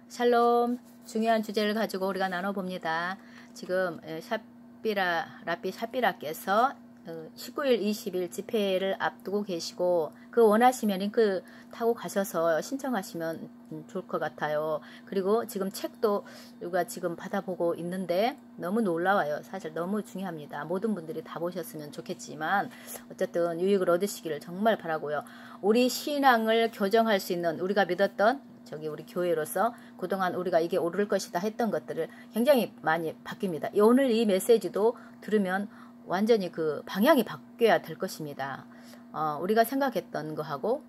샬롬. 중요한 주제를 가지고 우리가 나눠봅니다. 지금 라삐 샤삐라께서 19일 20일 집회를 앞두고 계시고 원하시면 링크 타고 가셔서 신청하시면 좋을 것 같아요. 그리고 지금 책도 우리가 지금 받아보고 있는데 너무 놀라워요. 사실 너무 중요합니다. 모든 분들이 다 보셨으면 좋겠지만 어쨌든 유익을 얻으시기를 정말 바라고요. 우리 신앙을 교정할 수 있는 우리가 믿었던 우리 교회로서 그동안 우리가 이게 옳을 것이다 했던 것들을 굉장히 많이 바뀝니다. 오늘 이 메시지도 들으면 완전히 그 방향이 바뀌어야 될 것입니다. 우리가 생각했던 거하고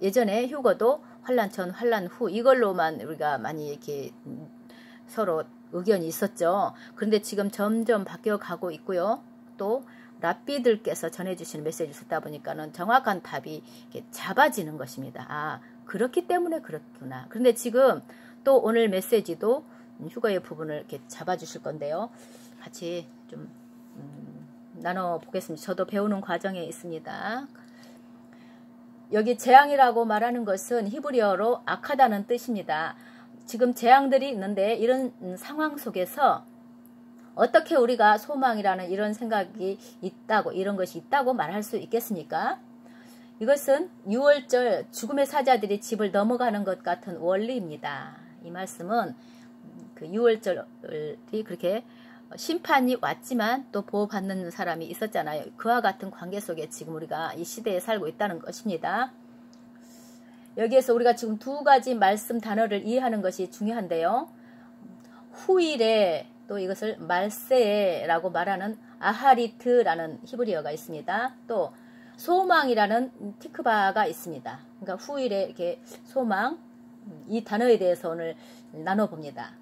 예전에 휴거도 환란 전 환란 후 이걸로만 우리가 많이 이렇게 서로 의견이 있었죠. 그런데 지금 점점 바뀌어 가고 있고요. 또 랍비들께서 전해주시는 메시지를 듣다 보니까는 정확한 답이 이렇게 잡아지는 것입니다. 그렇기 때문에 그렇구나. 그런데 지금 또 오늘 메시지도 휴거의 부분을 이렇게 잡아주실 건데요. 같이 좀 나눠보겠습니다. 저도 배우는 과정에 있습니다. 여기 재앙이라고 말하는 것은 히브리어로 악하다는 뜻입니다. 지금 재앙들이 있는데 이런 상황 속에서 어떻게 우리가 소망이라는 이런 생각이 있다고 이런 것이 있다고 말할 수 있겠습니까? 이것은 6월절 죽음의 사자들이 집을 넘어가는 것 같은 원리입니다. 이 말씀은 그 6월절이 그렇게 심판이 왔지만 또 보호받는 사람이 있었잖아요. 그와 같은 관계 속에 지금 우리가 이 시대에 살고 있다는 것입니다. 여기에서 우리가 지금 두 가지 말씀 단어를 이해하는 것이 중요한데요. 후일에 또 이것을 말세라고 말하는 아하리트라는 히브리어가 있습니다. 또 소망이라는 티크바가 있습니다. 그러니까 후일에 이렇게 소망 이 단어에 대해서 오늘 나눠봅니다.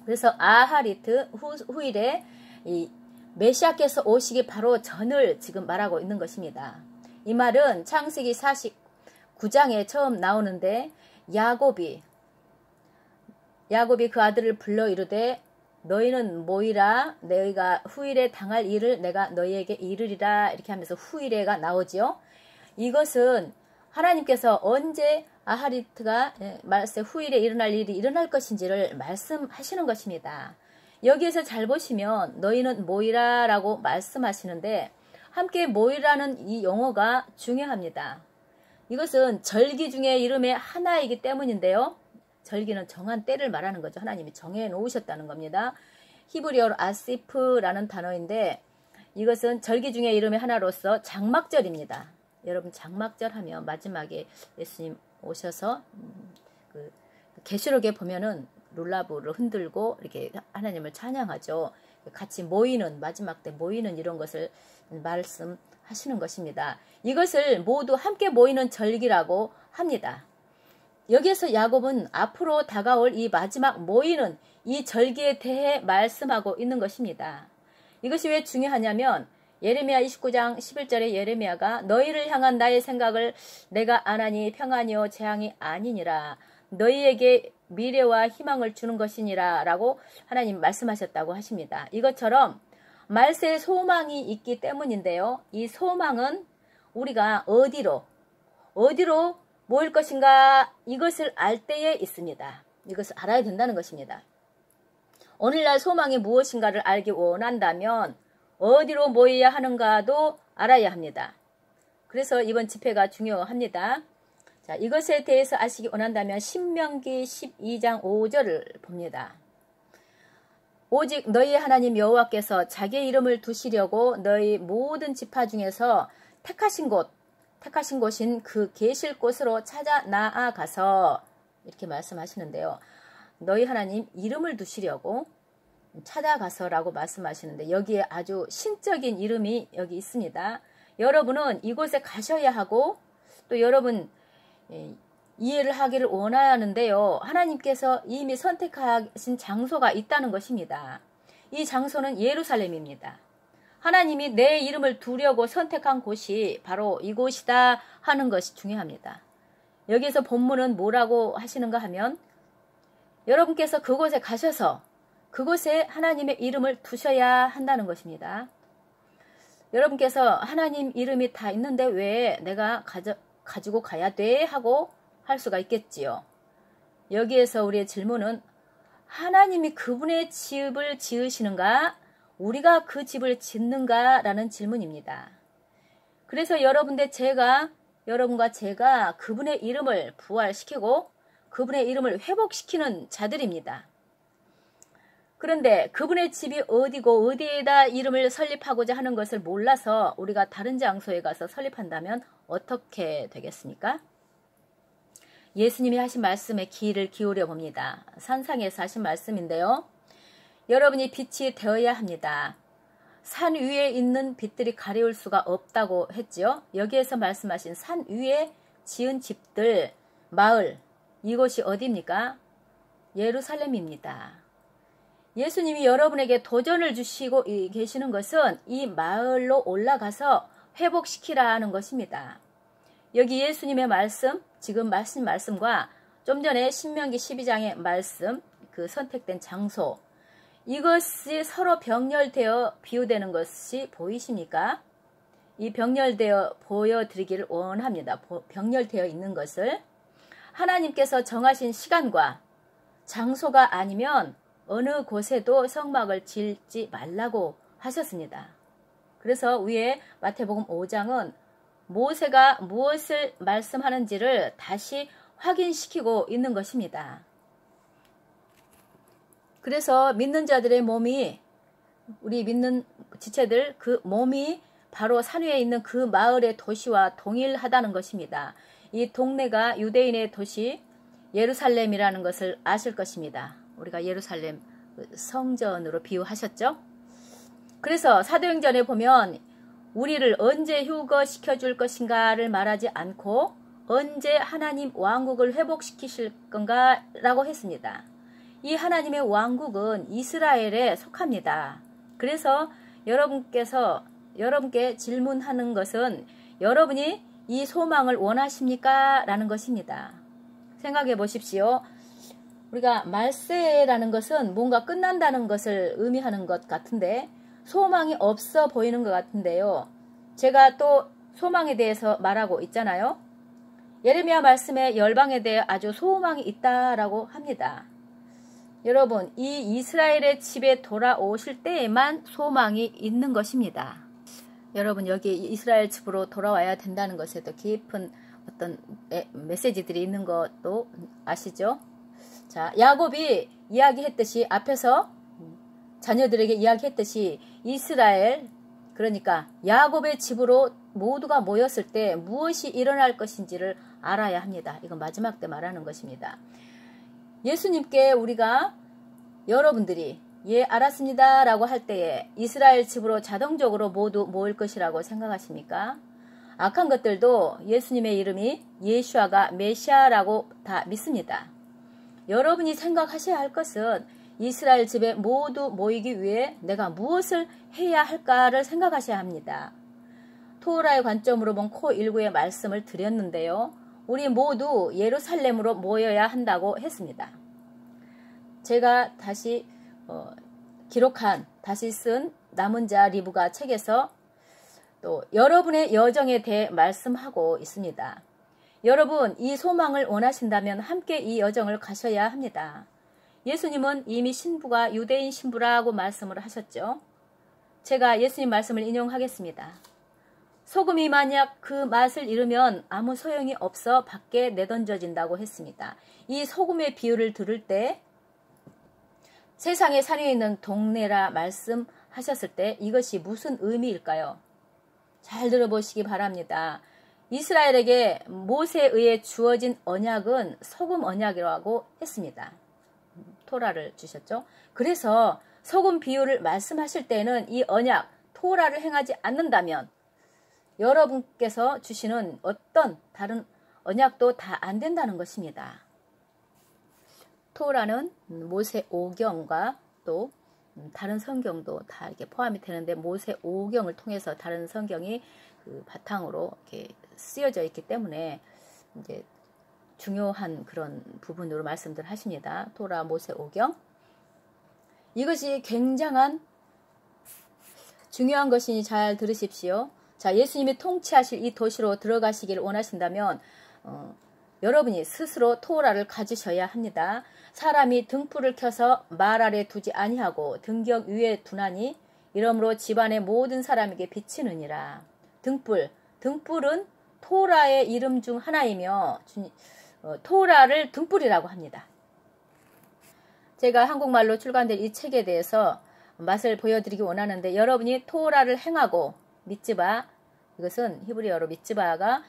그래서 아하리트 후일에 이 메시아께서 오시기 바로 전을 지금 말하고 있는 것입니다. 이 말은 창세기 49장에 처음 나오는데 야곱이 그 아들을 불러 이르되 너희는 모이라 너희가 후일에 당할 일을 내가 너희에게 이르리라 이렇게 하면서 후일에가 나오지요. 이것은 하나님께서 언제 아하리트가 말세 후일에 일어날 일이 일어날 것인지를 말씀하시는 것입니다. 여기에서 잘 보시면 너희는 모이라라고 말씀하시는데 함께 모이라는 이 용어가 중요합니다. 이것은 절기 중의 이름의 하나이기 때문인데요. 절기는 정한 때를 말하는 거죠. 하나님이 정해 놓으셨다는 겁니다. 히브리어로 아시프라는 단어인데 이것은 절기 중의 이름의 하나로서 장막절입니다. 여러분 장막절 하면 마지막에 예수님 오셔서 그 계시록에 보면은 룰라브를 흔들고 이렇게 하나님을 찬양하죠. 같이 모이는 마지막 때 모이는 이런 것을 말씀하시는 것입니다. 이것을 모두 함께 모이는 절기라고 합니다. 여기에서 야곱은 앞으로 다가올 이 마지막 모이는 이 절기에 대해 말씀하고 있는 것입니다. 이것이 왜 중요하냐면 예레미야 29장 11절에 예레미야가 너희를 향한 나의 생각을 내가 아나니 평안이요 재앙이 아니니라 너희에게 미래와 희망을 주는 것이니라 라고 하나님 말씀하셨다고 하십니다. 이것처럼 말세에 소망이 있기 때문인데요. 이 소망은 우리가 어디로 모일 것인가 이것을 알 때에 있습니다. 이것을 알아야 된다는 것입니다. 오늘날 소망이 무엇인가를 알기 원한다면 어디로 모여야 하는가도 알아야 합니다. 그래서 이번 집회가 중요합니다. 자, 이것에 대해서 아시기 원한다면 신명기 12장 5절을 봅니다. 오직 너희 하나님 여호와께서 자기의 이름을 두시려고 너희 모든 지파 중에서 택하신 곳인 그 계실 곳으로 찾아 나아가서 이렇게 말씀하시는데요. 너희 하나님 이름을 두시려고 찾아가서라고 말씀하시는데 여기에 아주 신적인 이름이 여기 있습니다. 여러분은 이곳에 가셔야 하고 또 여러분 이해를 하기를 원하는데요. 하나님께서 이미 선택하신 장소가 있다는 것입니다. 이 장소는 예루살렘입니다. 하나님이 내 이름을 두려고 선택한 곳이 바로 이곳이다 하는 것이 중요합니다. 여기에서 본문은 뭐라고 하시는가 하면 여러분께서 그곳에 가셔서 그곳에 하나님의 이름을 두셔야 한다는 것입니다. 여러분께서 하나님 이름이 다 있는데 왜 내가 가지고 가야 돼? 하고 할 수가 있겠지요. 여기에서 우리의 질문은 하나님이 그분의 집을 지으시는가? 우리가 그 집을 짓는가? 라는 질문입니다. 그래서 여러분과 제가 그분의 이름을 부활시키고 그분의 이름을 회복시키는 자들입니다. 그런데 그분의 집이 어디고 어디에다 이름을 설립하고자 하는 것을 몰라서 우리가 다른 장소에 가서 설립한다면 어떻게 되겠습니까? 예수님이 하신 말씀에 귀를 기울여 봅니다. 산상에서 하신 말씀인데요. 여러분이 빛이 되어야 합니다. 산 위에 있는 빛들이 가려울 수가 없다고 했지요. 여기에서 말씀하신 산 위에 지은 집들, 마을, 이곳이 어디입니까? 예루살렘입니다. 예수님이 여러분에게 도전을 주시고 계시는 것은 이 마을로 올라가서 회복시키라는 것입니다. 여기 예수님의 말씀, 지금 하신 말씀과 좀 전에 신명기 12장의 말씀, 그 선택된 장소, 이것이 서로 병렬되어 비유되는 것이 보이십니까? 이 병렬되어 보여드리기를 원합니다. 병렬되어 있는 것을 하나님께서 정하신 시간과 장소가 아니면 어느 곳에도 성막을 짓지 말라고 하셨습니다. 그래서 위에 마태복음 5장은 모세가 무엇을 말씀하는지를 다시 확인시키고 있는 것입니다. 그래서 믿는 자들의 몸이, 우리 믿는 지체들 그 몸이 바로 산 위에 있는 그 마을의 도시와 동일하다는 것입니다. 이 동네가 유대인의 도시 예루살렘이라는 것을 아실 것입니다. 우리가 예루살렘 성전으로 비유하셨죠. 그래서 사도행전에 보면 우리를 언제 휴거시켜 줄 것인가를 말하지 않고 언제 하나님 왕국을 회복시키실 건가 라고 했습니다. 이 하나님의 왕국은 이스라엘에 속합니다. 그래서 여러분께 질문하는 것은 여러분이 이 소망을 원하십니까? 라는 것입니다. 생각해 보십시오. 우리가 말세라는 것은 뭔가 끝난다는 것을 의미하는 것 같은데 소망이 없어 보이는 것 같은데요. 제가 또 소망에 대해서 말하고 있잖아요. 예레미야 말씀에 열방에 대해 아주 소망이 있다라고 합니다. 여러분, 이 이스라엘의 집에 돌아오실 때에만 소망이 있는 것입니다. 여러분, 여기 이스라엘 집으로 돌아와야 된다는 것에도 깊은 어떤 메시지들이 있는 것도 아시죠? 자, 야곱이 이야기했듯이, 앞에서 자녀들에게 이야기했듯이 이스라엘, 그러니까 야곱의 집으로 모두가 모였을 때 무엇이 일어날 것인지를 알아야 합니다. 이건 마지막 때 말하는 것입니다. 예수님께 우리가 여러분들이 예 알았습니다 라고 할 때에 이스라엘 집으로 자동적으로 모두 모일 것이라고 생각하십니까? 악한 것들도 예수님의 이름이 예수아가 메시아라고 다 믿습니다. 여러분이 생각하셔야 할 것은 이스라엘 집에 모두 모이기 위해 내가 무엇을 해야 할까를 생각하셔야 합니다. 토라의 관점으로 본 코19의 말씀을 드렸는데요. 우리 모두 예루살렘으로 모여야 한다고 했습니다. 제가 다시 다시 쓴 남은 자 리브가 책에서 또 여러분의 여정에 대해 말씀하고 있습니다. 여러분, 이 소망을 원하신다면 함께 이 여정을 가셔야 합니다. 예수님은 이미 신부가 유대인 신부라고 말씀을 하셨죠. 제가 예수님 말씀을 인용하겠습니다. 소금이 만약 그 맛을 잃으면 아무 소용이 없어 밖에 내던져진다고 했습니다. 이 소금의 비유를 들을 때 세상에 산 위에 있는 동네라 말씀하셨을 때 이것이 무슨 의미일까요? 잘 들어보시기 바랍니다. 이스라엘에게 모세에 의해 주어진 언약은 소금 언약이라고 했습니다. 토라를 주셨죠. 그래서 소금 비유를 말씀하실 때는 이 언약, 토라를 행하지 않는다면 여러분께서 주시는 어떤 다른 언약도 다 안 된다는 것입니다. 토라는 모세 오경과 또 다른 성경도 다 이렇게 포함이 되는데 모세 오경을 통해서 다른 성경이 그 바탕으로 이렇게 쓰여져 있기 때문에 이제 중요한 그런 부분으로 말씀들 하십니다. 토라, 모세 오경. 이것이 굉장한 중요한 것이니 잘 들으십시오. 자, 예수님이 통치하실 이 도시로 들어가시기를 원하신다면 여러분이 스스로 토라를 가지셔야 합니다. 사람이 등불을 켜서 말 아래 두지 아니하고 등경 위에 두나니 이러므로 집안의 모든 사람에게 비치느니라. 등불은 토라의 이름 중 하나이며 토라를 등불이라고 합니다. 제가 한국말로 출간된 이 책에 대해서 맛을 보여드리기 원하는데 여러분이 토라를 행하고 미tz바, 이것은 히브리어로 미tz바가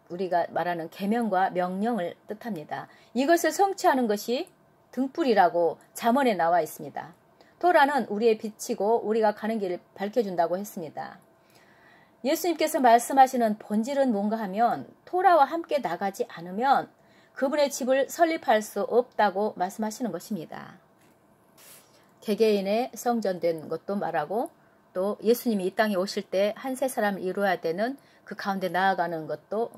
우리가 말하는 계명과 명령을 뜻합니다. 이것을 성취하는 것이 등불이라고 잠언에 나와 있습니다. 토라는 우리의 빛이고 우리가 가는 길을 밝혀준다고 했습니다. 예수님께서 말씀하시는 본질은 뭔가 하면 토라와 함께 나가지 않으면 그분의 집을 설립할 수 없다고 말씀하시는 것입니다. 개개인의 성전된 것도 말하고 또 예수님이 이 땅에 오실 때 한 세 사람을 이루어야 되는 그 가운데 나아가는 것도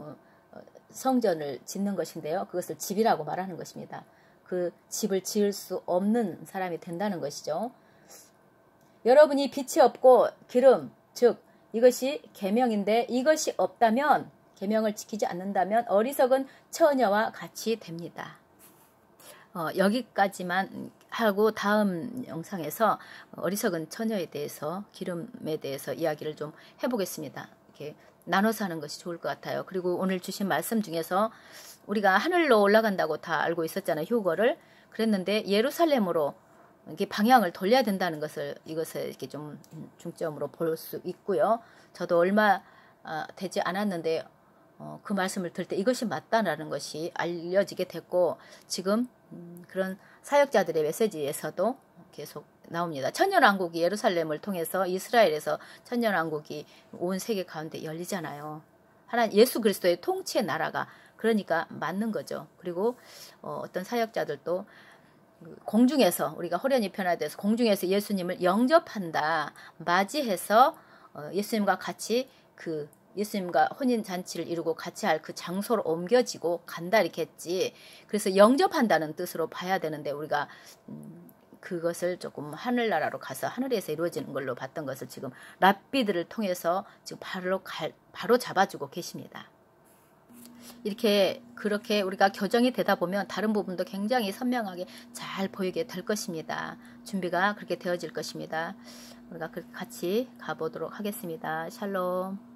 성전을 짓는 것인데요. 그것을 집이라고 말하는 것입니다. 그 집을 지을 수 없는 사람이 된다는 것이죠. 여러분이 빛이 없고 기름, 즉 이것이 계명인데 이것이 없다면, 계명을 지키지 않는다면 어리석은 처녀와 같이 됩니다. 여기까지만 하고 다음 영상에서 어리석은 처녀에 대해서, 기름에 대해서 이야기를 좀 해보겠습니다. 이렇게 나눠서 하는 것이 좋을 것 같아요. 그리고 오늘 주신 말씀 중에서 우리가 하늘로 올라간다고 다 알고 있었잖아요. 휴거를. 그랬는데 예루살렘으로 이렇게 방향을 돌려야 된다는 것을, 이것을 이렇게 좀 중점으로 볼 수 있고요. 저도 얼마 되지 않았는데 그 말씀을 들을 때 이것이 맞다라는 것이 알려지게 됐고, 지금 그런 사역자들의 메시지에서도 계속 나옵니다. 천년왕국이 예루살렘을 통해서 이스라엘에서 천년왕국이 온 세계 가운데 열리잖아요. 하나님 예수 그리스도의 통치의 나라가, 그러니까 맞는 거죠. 그리고 어떤 사역자들도 공중에서, 우리가 호련히 변화돼서 공중에서 예수님을 영접한다, 맞이해서 예수님과 같이 예수님과 혼인잔치를 이루고 같이 할 그 장소로 옮겨지고 간다 이렇게 했지. 그래서 영접한다는 뜻으로 봐야 되는데 우리가 그것을 조금 하늘나라로 가서 하늘에서 이루어지는 걸로 봤던 것을 지금 랍비들을 통해서 지금 바로 잡아주고 계십니다. 그렇게 우리가 교정이 되다 보면 다른 부분도 굉장히 선명하게 잘 보이게 될 것입니다. 준비가 그렇게 되어질 것입니다. 우리가 같이 가보도록 하겠습니다. 샬롬.